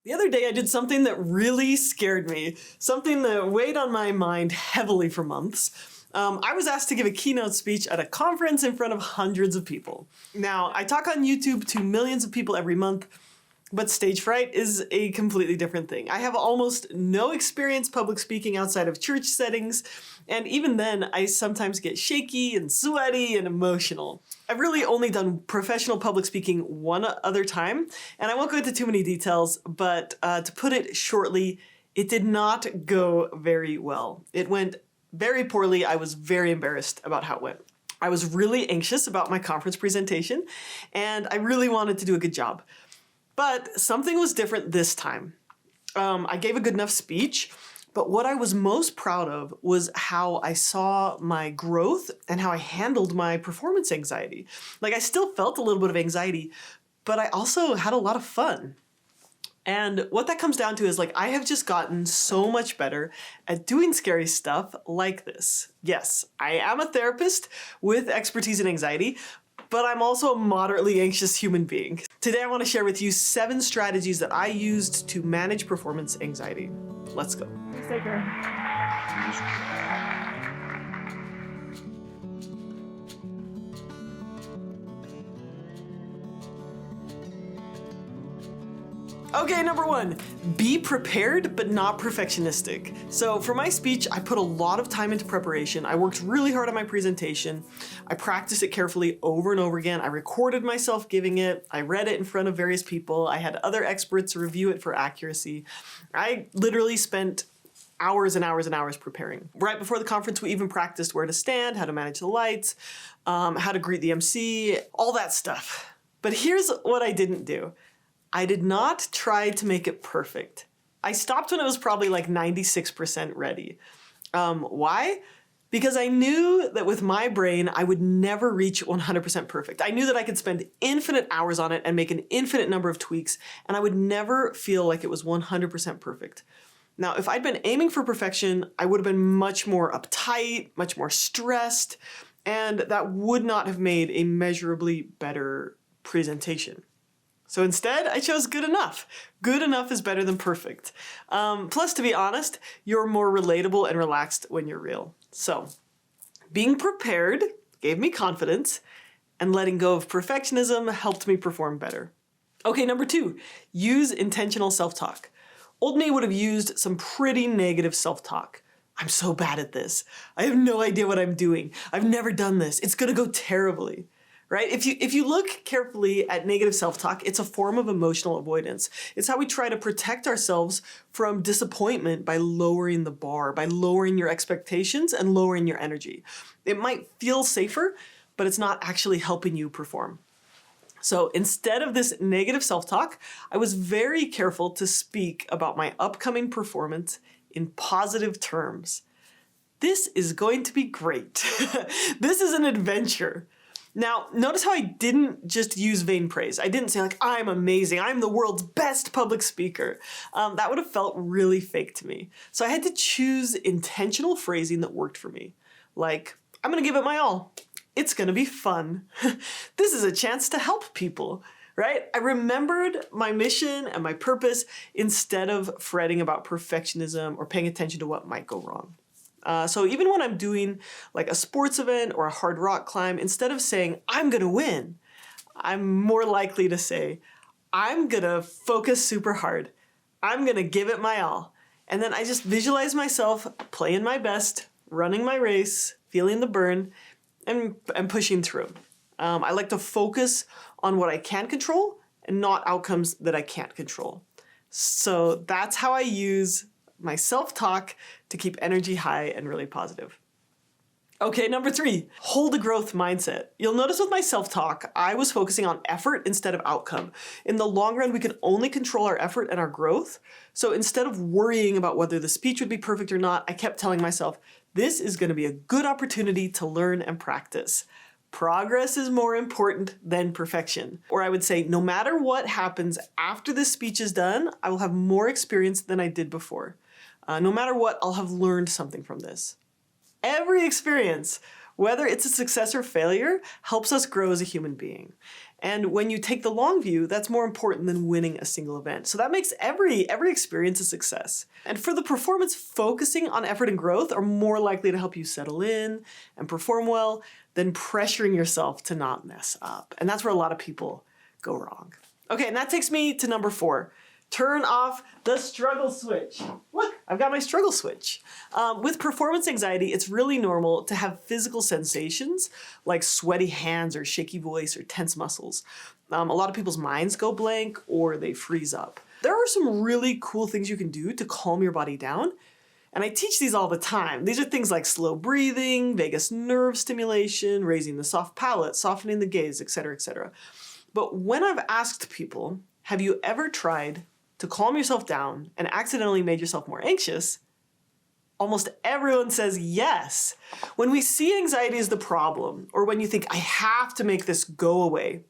The other day I did something that really scared me, something that weighed on my mind heavily for months. I was asked to give a keynote speech at a conference in front of hundreds of people. Now, I talk on YouTube to millions of people every month, but stage fright is a completely different thing. I have almost no experience public speaking outside of church settings, and even then, I sometimes get shaky and sweaty and emotional. I've really only done professional public speaking one other time, and I won't go into too many details, but to put it shortly, it did not go very well. It went very poorly. I was very embarrassed about how it went. I was really anxious about my conference presentation, and I really wanted to do a good job. But something was different this time. I gave a good enough speech, but what I was most proud of was how I saw my growth and how I handled my performance anxiety. Like, I still felt a little bit of anxiety, but I also had a lot of fun. And what that comes down to is, like, I have just gotten so much better at doing scary stuff like this. Yes, I am a therapist with expertise in anxiety, but I'm also a moderately anxious human being. Today I want to share with you 7 strategies that I used to manage performance anxiety. Let's go. Okay, number 1, be prepared but not perfectionistic. So for my speech, I put a lot of time into preparation. I worked really hard on my presentation. I practiced it carefully over and over again. I recorded myself giving it. I read it in front of various people. I had other experts review it for accuracy. I literally spent hours and hours and hours preparing. Right before the conference, we even practiced where to stand, how to manage the lights, how to greet the MC, all that stuff. But here's what I didn't do. I did not try to make it perfect. I stopped when it was probably like 96% ready. Why? Because I knew that with my brain, I would never reach 100% perfect. I knew that I could spend infinite hours on it and make an infinite number of tweaks, and I would never feel like it was 100% perfect. Now, if I'd been aiming for perfection, I would have been much more uptight, much more stressed, and that would not have made a measurably better presentation. So instead, I chose good enough. Good enough is better than perfect. Plus, to be honest, you're more relatable and relaxed when you're real. So, being prepared gave me confidence, and letting go of perfectionism helped me perform better. Okay, number 2, use intentional self-talk. Old me would have used some pretty negative self-talk. I'm so bad at this. I have no idea what I'm doing. I've never done this. It's gonna go terribly. Right? If you look carefully at negative self-talk, it's a form of emotional avoidance. It's how we try to protect ourselves from disappointment by lowering the bar, by lowering your expectations and lowering your energy. It might feel safer, but it's not actually helping you perform. So instead of this negative self-talk, I was very careful to speak about my upcoming performance in positive terms. This is going to be great. This is an adventure. Now, notice how I didn't just use vain praise. I didn't say, like, I'm amazing, I'm the world's best public speaker. That would have felt really fake to me. So I had to choose intentional phrasing that worked for me. Like, I'm gonna give it my all. It's gonna be fun. This is a chance to help people, right? I remembered my mission and my purpose instead of fretting about perfectionism or paying attention to what might go wrong. So even when I'm doing like a sports event or a hard rock climb, instead of saying, I'm gonna win, I'm more likely to say, I'm gonna focus super hard. I'm gonna give it my all. And then I just visualize myself playing my best, running my race, feeling the burn, and pushing through. I like to focus on what I can control and not outcomes that I can't control. So that's how I use my self-talk to keep energy high and really positive. Okay, number 3, hold a growth mindset. You'll notice with my self-talk, I was focusing on effort instead of outcome. In the long run, we can only control our effort and our growth. So instead of worrying about whether the speech would be perfect or not, I kept telling myself, this is going to be a good opportunity to learn and practice. Progress is more important than perfection. Or I would say, no matter what happens after this speech is done, I will have more experience than I did before. No matter what, I'll have learned something from this. Every experience, whether it's a success or failure, helps us grow as a human being. And when you take the long view, that's more important than winning a single event. So that makes every experience a success. And for the performance, focusing on effort and growth are more likely to help you settle in and perform well than pressuring yourself to not mess up. And that's where a lot of people go wrong. Okay, and that takes me to number 4. Turn off the struggle switch. Look, I've got my struggle switch. With performance anxiety, it's really normal to have physical sensations like sweaty hands or shaky voice or tense muscles. A lot of people's minds go blank or they freeze up. There are some really cool things you can do to calm your body down. And I teach these all the time. These are things like slow breathing, vagus nerve stimulation, raising the soft palate, softening the gaze, etc., etc. But when I've asked people, have you ever tried to calm yourself down and accidentally made yourself more anxious, almost everyone says yes. When we see anxiety as the problem, or when you think, I have to make this go away,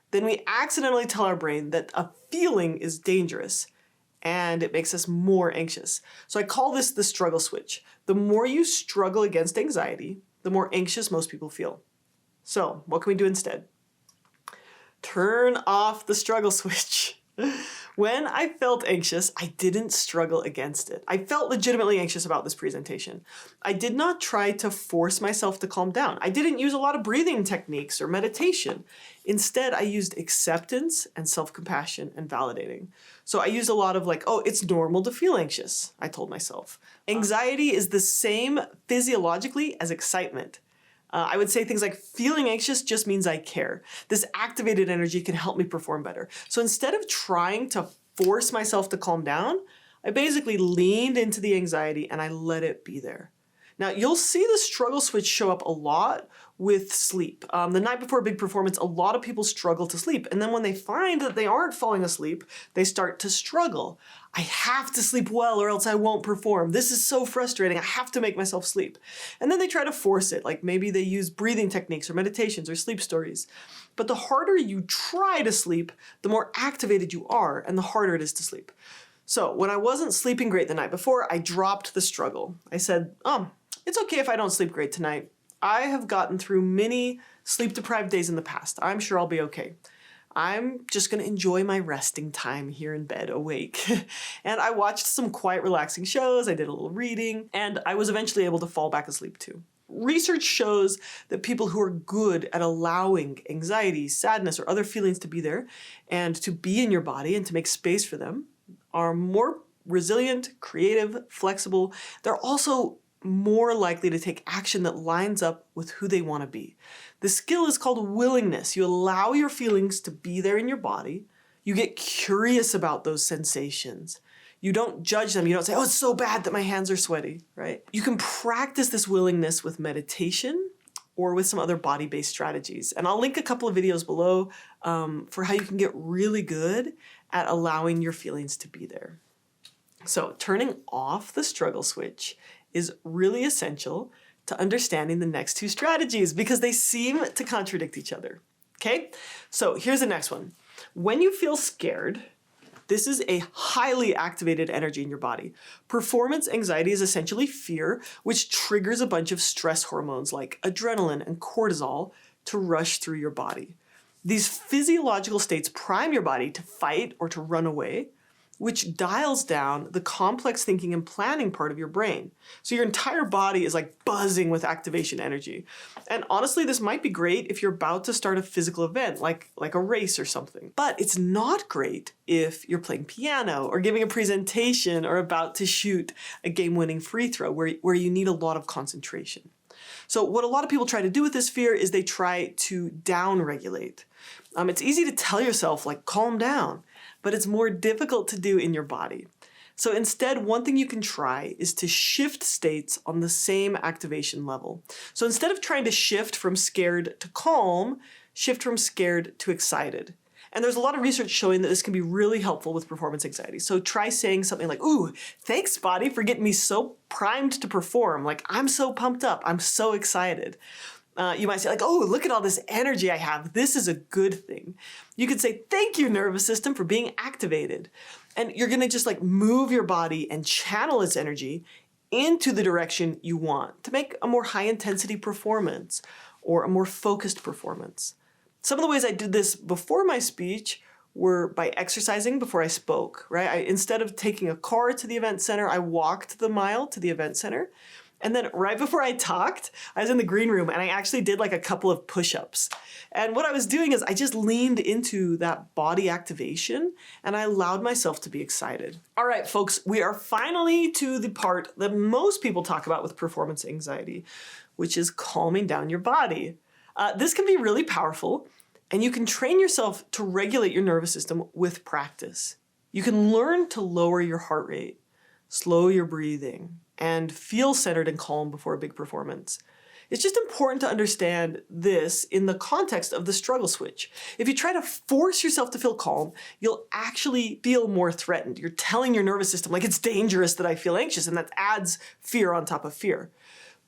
then we accidentally tell our brain that a feeling is dangerous and it makes us more anxious. So I call this the struggle switch. The more you struggle against anxiety, the more anxious most people feel. So what can we do instead? Turn off the struggle switch. When I felt anxious, I didn't struggle against it. I felt legitimately anxious about this presentation. I did not try to force myself to calm down. I didn't use a lot of breathing techniques or meditation. Instead, I used acceptance and self-compassion and validating. So I used a lot of like, oh, it's normal to feel anxious, I told myself. Anxiety is the same physiologically as excitement. I would say things like feeling anxious just means I care. This activated energy can help me perform better. So instead of trying to force myself to calm down, I basically leaned into the anxiety and I let it be there. Now you'll see the struggle switch show up a lot with sleep. The night before a big performance, a lot of people struggle to sleep. And then when they find that they aren't falling asleep, they start to struggle. I have to sleep well or else I won't perform. This is so frustrating. I have to make myself sleep. And then they try to force it. Like maybe they use breathing techniques or meditations or sleep stories. But the harder you try to sleep, the more activated you are and the harder it is to sleep. So when I wasn't sleeping great the night before, I dropped the struggle. I said, it's okay if I don't sleep great tonight. I have gotten through many sleep-deprived days in the past. I'm sure I'll be okay. I'm just going to enjoy my resting time here in bed, awake. And I watched some quiet, relaxing shows, I did a little reading, and I was eventually able to fall back asleep too. Research shows that people who are good at allowing anxiety, sadness, or other feelings to be there and to be in your body and to make space for them are more resilient, creative, flexible. They're also more likely to take action that lines up with who they want to be. The skill is called willingness. You allow your feelings to be there in your body. You get curious about those sensations. You don't judge them. You don't say, oh, it's so bad that my hands are sweaty, right? You can practice this willingness with meditation or with some other body-based strategies. And I'll link a couple of videos below for how you can get really good at allowing your feelings to be there. So turning off the struggle switch is really essential to understanding the next 2 strategies because they seem to contradict each other. Okay, so here's the next one. When you feel scared, this is a highly activated energy in your body. Performance anxiety is essentially fear, which triggers a bunch of stress hormones like adrenaline and cortisol to rush through your body. These physiological states prime your body to fight or to run away, which dials down the complex thinking and planning part of your brain. So your entire body is like buzzing with activation energy. And honestly, this might be great if you're about to start a physical event, like a race or something. But it's not great if you're playing piano or giving a presentation or about to shoot a game-winning free throw where you need a lot of concentration. So what a lot of people try to do with this fear is they try to down-regulate. It's easy to tell yourself, like, calm down, but it's more difficult to do in your body. So instead, one thing you can try is to shift states on the same activation level. So instead of trying to shift from scared to calm, shift from scared to excited. And there's a lot of research showing that this can be really helpful with performance anxiety. So try saying something like, ooh, thanks, body, for getting me so primed to perform. Like, I'm so pumped up. I'm so excited. You might say like, oh, look at all this energy I have. This is a good thing. You could say, thank you, nervous system, for being activated. And you're going to just like move your body and channel its energy into the direction you want to make a more high intensity performance or a more focused performance. Some of the ways I did this before my speech were by exercising before I spoke, right? Instead of taking a car to the event center, I walked the mile to the event center. And then right before I talked, I was in the green room and I actually did like a couple of push-ups. And what I was doing is I just leaned into that body activation and I allowed myself to be excited. All right, folks, we are finally to the part that most people talk about with performance anxiety, which is calming down your body. This can be really powerful, and you can train yourself to regulate your nervous system with practice. You can learn to lower your heart rate, slow your breathing, and feel centered and calm before a big performance. It's just important to understand this in the context of the struggle switch. If you try to force yourself to feel calm, you'll actually feel more threatened. You're telling your nervous system, like, it's dangerous that I feel anxious, and that adds fear on top of fear.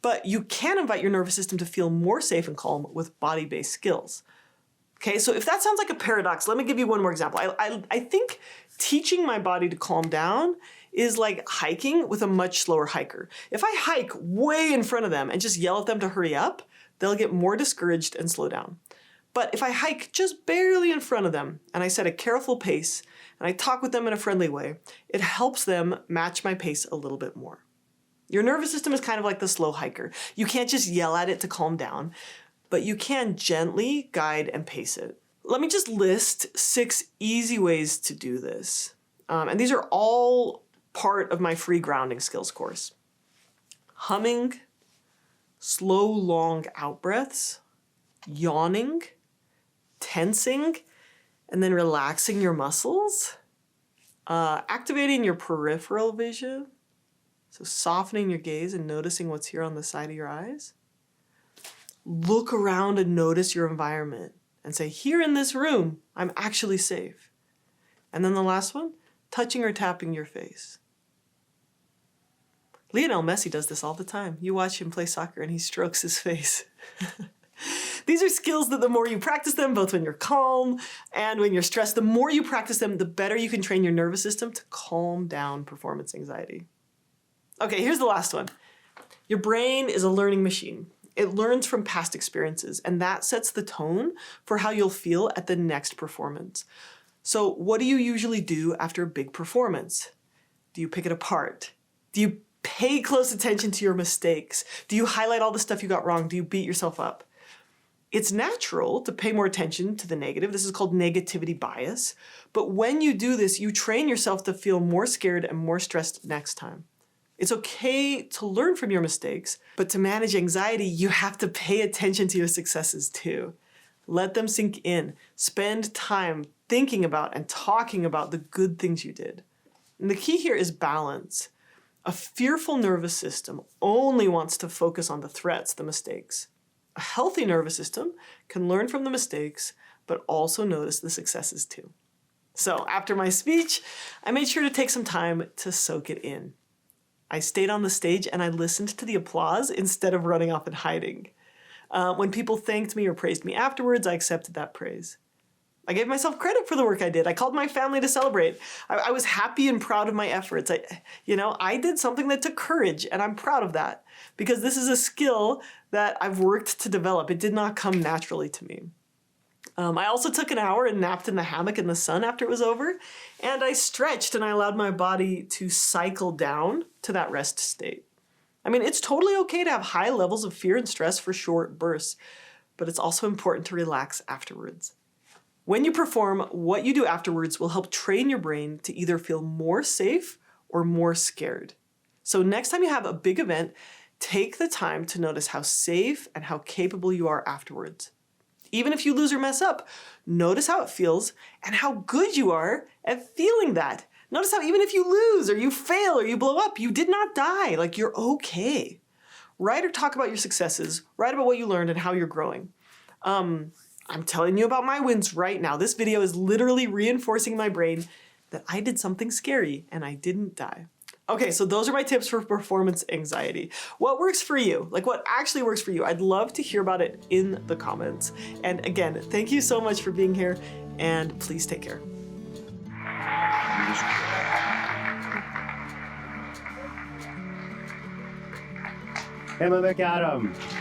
But you can invite your nervous system to feel more safe and calm with body-based skills. Okay, so if that sounds like a paradox, let me give you one more example. I think teaching my body to calm down is like hiking with a much slower hiker. If I hike way in front of them and just yell at them to hurry up, they'll get more discouraged and slow down. But if I hike just barely in front of them and I set a careful pace and I talk with them in a friendly way, it helps them match my pace a little bit more. Your nervous system is kind of like the slow hiker. You can't just yell at it to calm down, but you can gently guide and pace it. Let me just list 6 easy ways to do this. And these are all part of my free grounding skills course. Humming, slow, long out breaths, yawning, tensing, and then relaxing your muscles, activating your peripheral vision, so softening your gaze and noticing what's here on the side of your eyes. Look around and notice your environment and say, here in this room, I'm actually safe. And then the last one, touching or tapping your face. Lionel Messi does this all the time. You watch him play soccer and he strokes his face. These are skills that the more you practice them, both when you're calm and when you're stressed, the more you practice them, the better you can train your nervous system to calm down performance anxiety. Okay, here's the last one. Your brain is a learning machine. It learns from past experiences, and that sets the tone for how you'll feel at the next performance. So what do you usually do after a big performance? Do you pick it apart? Do you pay close attention to your mistakes? Do you highlight all the stuff you got wrong? Do you beat yourself up? It's natural to pay more attention to the negative. This is called negativity bias. But when you do this, you train yourself to feel more scared and more stressed next time. It's okay to learn from your mistakes, but to manage anxiety, you have to pay attention to your successes too. Let them sink in. Spend time thinking about and talking about the good things you did. And the key here is balance. A fearful nervous system only wants to focus on the threats, the mistakes. A healthy nervous system can learn from the mistakes, but also notice the successes too. So after my speech, I made sure to take some time to soak it in. I stayed on the stage and I listened to the applause instead of running off and hiding. When people thanked me or praised me afterwards, I accepted that praise. I gave myself credit for the work I did. I called my family to celebrate. I was happy and proud of my efforts. I did something that took courage, and I'm proud of that because this is a skill that I've worked to develop. It did not come naturally to me. I also took an hour and napped in the hammock in the sun after it was over, and I stretched and I allowed my body to cycle down to that rest state. I mean, it's totally okay to have high levels of fear and stress for short bursts, but it's also important to relax afterwards. When you perform, what you do afterwards will help train your brain to either feel more safe or more scared. So next time you have a big event, take the time to notice how safe and how capable you are afterwards. Even if you lose or mess up, notice how it feels and how good you are at feeling that. Notice how even if you lose or you fail or you blow up, you did not die. Like, you're okay. Write or talk about your successes. Write about what you learned and how you're growing. I'm telling you about my wins right now. This video is literally reinforcing my brain that I did something scary and I didn't die. Okay, so those are my tips for performance anxiety. What works for you? Like, what actually works for you? I'd love to hear about it in the comments. And again, thank you so much for being here, and please take care. Emma McAdam.